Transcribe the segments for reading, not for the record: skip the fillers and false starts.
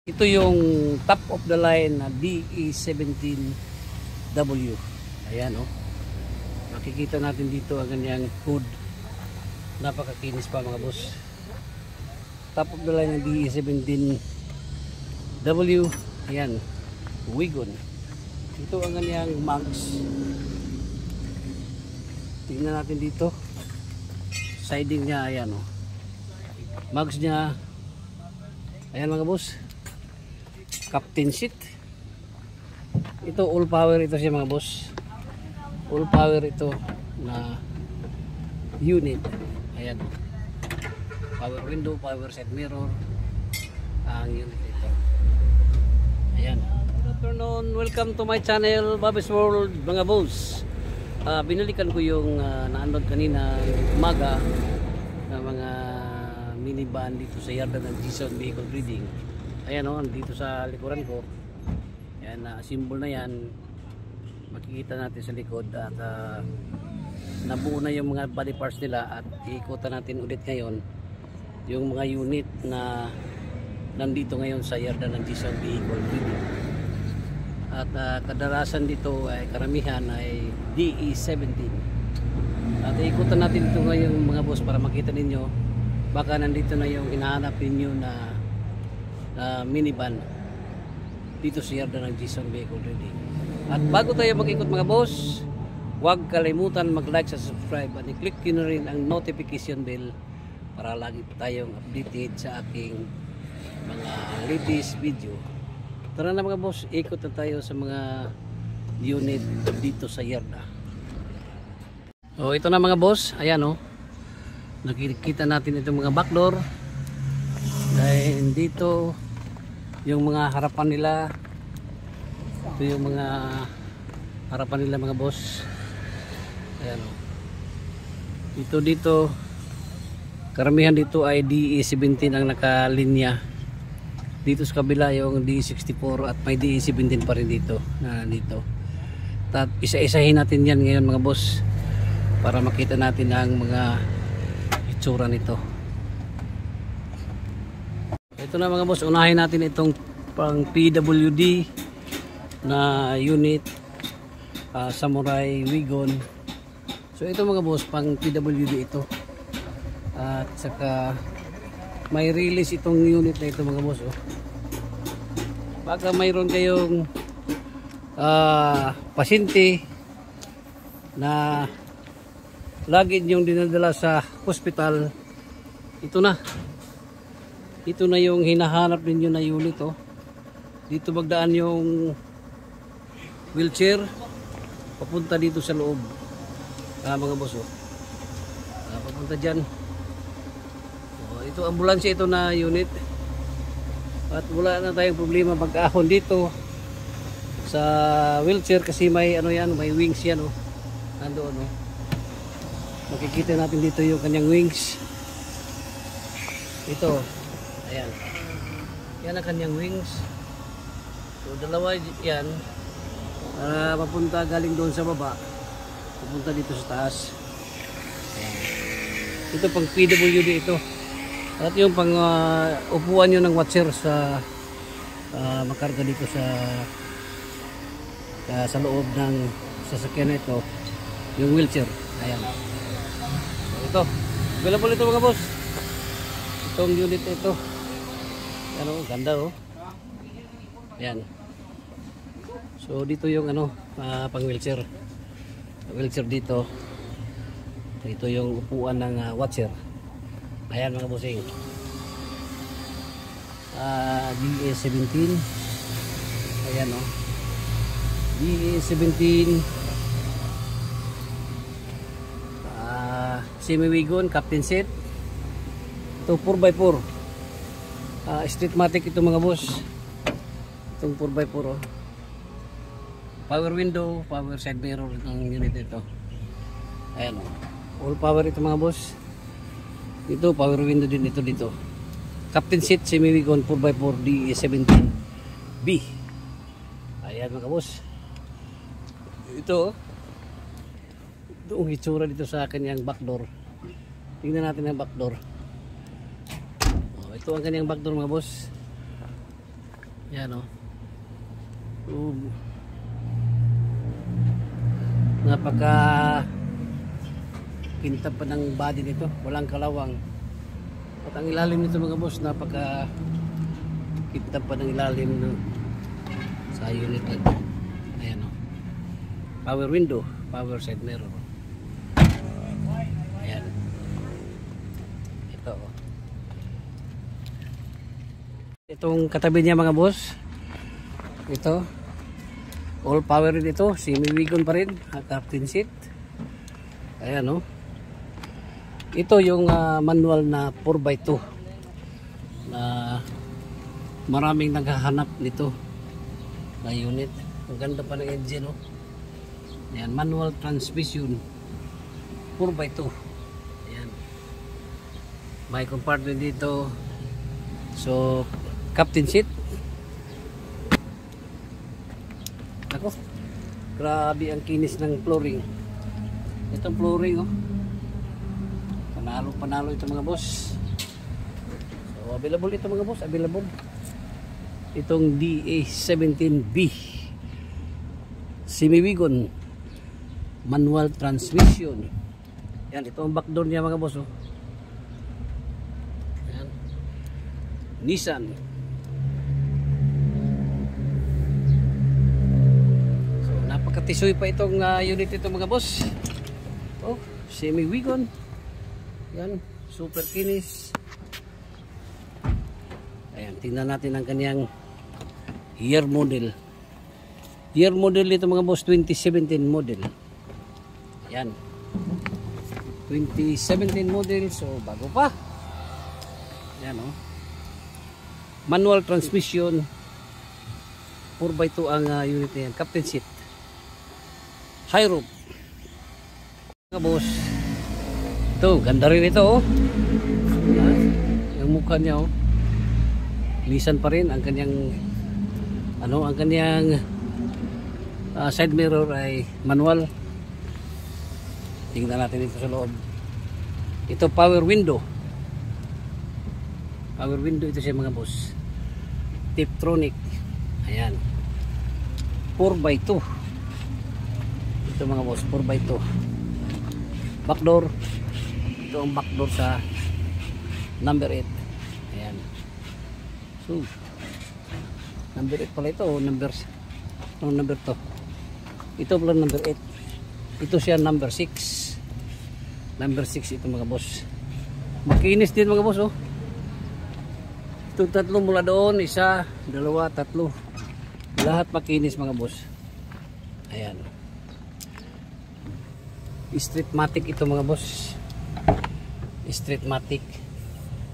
Ito yung top of the line na DE17W. Ayan oh. Makikita natin dito ang kanyang hood. Napakakinis pa mga boss. Top of the line ng DE17W. Ayan. Wigon. Ito ang kanyang mags. Tingnan natin dito. Siding niya, ayan oh. Mags niya. Ayan mga boss. Captain seat. Ito all power ito siya mga boss. All power ito na unit. Ayan. Power window, power side mirror. Ang unit ito. Ayan. Good afternoon. Welcome to my channel, Bobby's World mga boss. Binalikan ko yung naanood kanina umaga na mga minivan dito sa yarda ng Jason Vehicle Breeding. Ayan o, dito sa likuran ko. Ayan, symbol na yan. Makikita natin sa likod at nabuo na yung mga body parts nila at iikutan natin ulit ngayon yung mga unit na nandito ngayon sa yarda ng Jason Vehicle Breeding. At kadalasan dito ay karamihan ay DE17. At iikutan natin ito ngayon mga boss para makita ninyo baka nandito na yung hinahanap ninyo na minivan dito sa yarda ng Jason Vehicle Breeding. At bago tayo mag-ikot mga boss, huwag kalimutan mag-like sa subscribe at i-click nyo na rin ang notification bell para lagi tayong updated sa aking mga latest video. Tara na mga boss, ikot na tayo sa mga unit dito sa yarda. So ito na mga boss, ayan o. Nakikita natin itong mga back door. Dahil dito yung mga harapan nila. Ito yung mga harapan nila mga boss. Ayan o. Dito karamihan dito ay DE17 ang nakalinya. Dito sa kabila yung DE64 at may DE17 pa rin dito. Dito. At isa-isahin natin yan ngayon mga boss para makita natin ang mga itsura nito. Ito na mga boss, unahin natin itong pang PWD na unit, Samurai Wigon. So ito mga boss, pang PWD ito. At saka may release itong unit na ito mga boss oh. Baka mayroon kayong pasyente na lagi niyong dinadala sa hospital, ito na yung hinahanap ninyo na unit oh. Dito magdaan yung wheelchair papunta dito sa loob mga boss oh. Papunta dyan oh, ito ambulansya ito na unit at wala na tayong problema pag-ahon dito sa wheelchair kasi may ano yan, may wings yan oh. Nandoon oh. Makikita natin dito yung kanyang wings. Ito. Ayan. Yan ang kanyang wings. So dalawa yan. Papunta galing doon sa baba. Papunta dito sa taas. Ayan. Ito pang PWD ito. At yung pang upuan nyo ng watcher sa makarga dito sa loob ng sasakyan na ito. Yung wheelchair. Ayan. Ito, available ito mga boss. Itong unit ito. Ano, ganda oh. Ayan. So dito yung ano, pang wheelchair. Wheelchair dito. Ito yung upuan ng watcher. Ayan mga bossing. DE17. Ayan oh. DE17 semi-wigon, captain seat. Ito 4x4 streetmatic ito mga boss. Itong 4x4 oh. Power window, power side mirror ang unit ito. Ayan oh. All power ito mga boss. Ito power window din ito dito. Captain seat, semi-wigon, 4x4 DE17B. Ayan mga boss. Ito ang itsura dito sa kanyang back door. Tingnan natin ang back door. Oh, ito ang kanyang back door mga boss. Yan o. Napaka kintab pa ng body nito, walang kalawang. At ang ilalim nito mga boss, napaka kintab pa ng ilalim no, sa unit nito. Ayan o. Power window, power side mirror. Ayan. Ito o. Itong katabi niya mga boss, ito all power rin ito, semi-wagon pa rin, captain seat. Ayan o. Ito yung manual na 4x2 na maraming naghahanap nito na unit. Ang ganda pa ng engine o. Ayan, manual transmission 4x2. Ayan, may compartment dito. So captain seat. Ako, grabe ang kinis ng flooring. Itong flooring oh, panalo ito mga boss. So available ito mga boss, available itong DA17B semi-wagon manual transmission. Yan, ito ang back door niya mga boss oh. Yan, Nissan. So napakatisoy pa itong unit ito mga boss. Oh, semi-wagon. Yan, super kinis. Ayan, tingnan natin ang kanyang year model. Year model ito mga boss, 2017 model. Ayan, 2017 model, so bago pa. Ayan oh. Manual transmission 4x2 ang unit niyan. Captain seat, high roof mga boss. Ito, ganda rin ito oh. Yung mukha niya oh, lisan pa rin. Ang kanyang ang kanyang side mirror ay manual. Tingnan natin ito sa loob. Ito power window. Power window ito siya mga boss. Tiptronic. Ayan, 4x2 ito mga boss, 4x2. Back door. Ito ang back door sa number 8. Ayan. So, number 8 pala ito o number 2. Ito pala number 8. Ito siya number 6. Number 6 ito mga boss. Makinis din mga boss oh. Ito tatlo mula doon, 1, 2, 3. Lahat makinis mga boss. Ayan. Streetmatic ito mga boss. Streetmatic.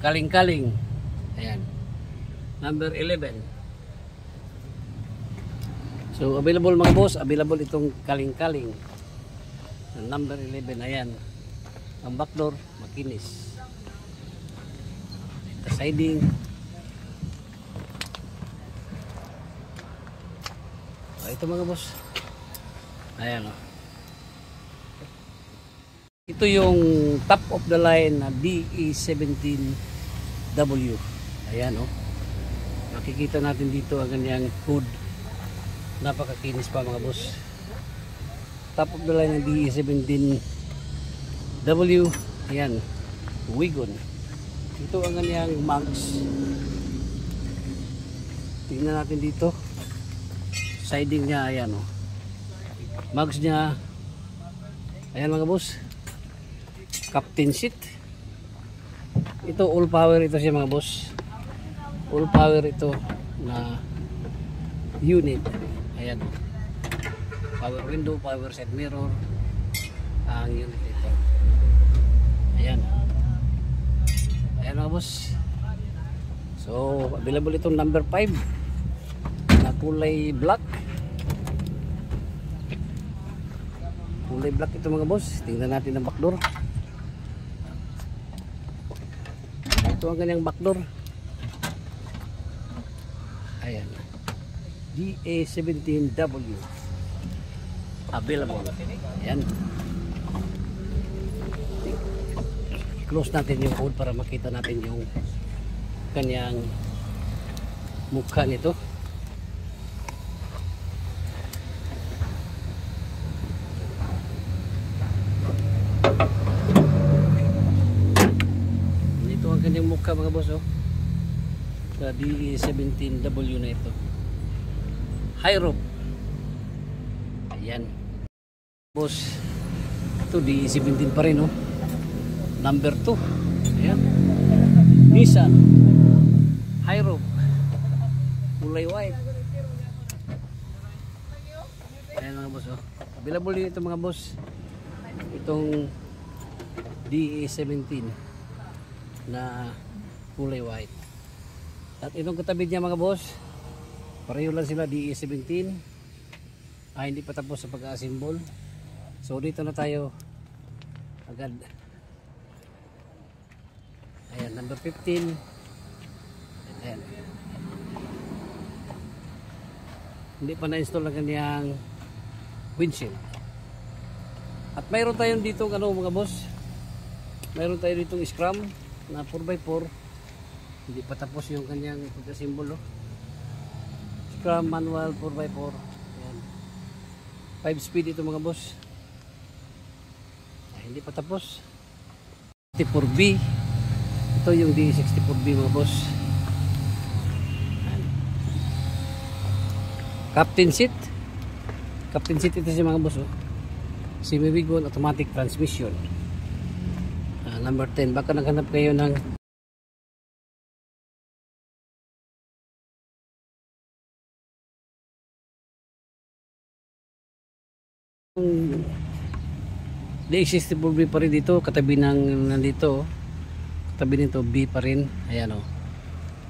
Kaling-kaling. Ayan. Number 11. So available mga boss, available itong kaling-kaling. Number 11, ayan. Ang back door, makinis. The siding. Ito mga boss. Ayan o. Ito yung top of the line na DE17W. Ayan o. Makikita natin dito ang kanyang hood. Napakakinis pa mga boss. Top of the line ng DE17W. Ayan, wagon. Ito ang kanyang mags. Tingnan natin dito. Siding niya, ayan o. Mags niya. Ayan mga boss. Captain seat. Ito all power ito siya mga boss. All power ito na unit. Ayan o. Power window, power side mirror ang unit ito. Ayan. Ayan mga boss. So available itong number 5 na kulay black. Kulay black ito mga boss. Tingnan natin ang back door. Ito ang kanyang back door. Ayan, DA17W available. Ayan, close natin yung hood para makita natin yung kanyang mukha nito. baka mga boss oh. Sa DE17W na ito. High rope. Ayan. Boss, ito DE17 pa rin oh. Number 2. Ayan. Nissan High rope. Kulay white. Ayan mga boss oh. Available din ito mga boss. Itong DE17 na kulay white. At itong katabi niya mga boss, pareho lang sila DE17. Hindi pa tapos sa pag-assemble. So dito na tayo agad. Ayan, number 15. Ayan. Hindi pa na-install ang kanyang windshield. At mayroon tayong dito mga boss. Mayroon tayo ditong scrum na 4x4. Hindi pa tapos yung kanyang pagka-symbol. Scrum manual 4x4. Ayan. 5 speed ito mga boss. Hindi pa tapos. 64B. Ito yung D64B mga boss. Ayan. Captain seat. Captain seat ito siya mga boss. Semi-wagon automatic transmission. Number 10. Baka naghanap kayo ng D64B pa rin dito. Katabi ng nandito. Katabi nito B pa rin. Ayan o.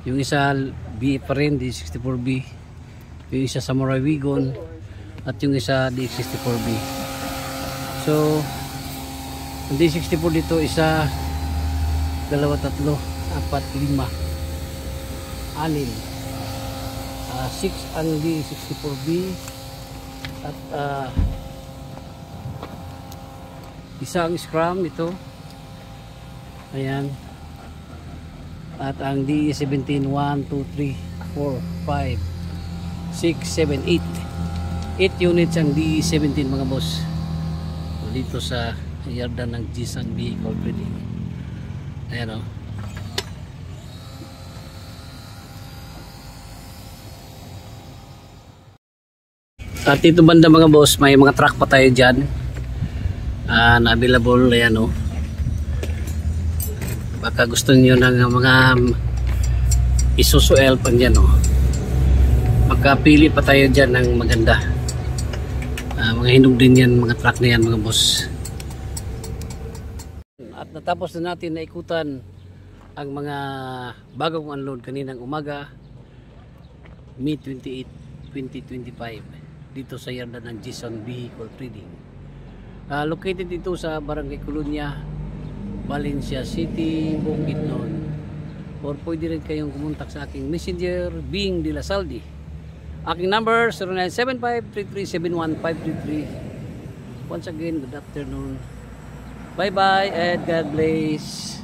Yung isa B pa rin D64B. Yung isa Samurai Wagon. At yung isa D64B. So, ang D64 dito, isa, dalawa, tatlo, apat, lima, anim, 6 ang D64B at isa ang Scrum ito. Ayan. At ang DE17, 1, 2, 3, 4, 5, 6, 7, 8. 8 units ang DE17 mga boss. Dito sa yarda ng Jisan Vehicle Trading. Ayan o. At dito banda mga boss, may mga truck pa tayo dyan na available. Ayan o. Baka gusto niyo ng mga Isuzu Elf dyan o. Magkapili pa tayo dyan ng maganda. Mga hinog din yan, mga truck na yan mga boss. At natapos na natin na ikutan ang mga bagong unload kaninang umaga, May 28, 2025 dito sa yarda ng Jisan Vehicle Trading. Located dito sa Barangay Colonia, Valencia City, Bukidnon. Or pwede rin kayong kumontak sa aking messenger, Bing de la Saldi. Aking number 0975-3371-533. Once again, good afternoon. Bye bye and God bless.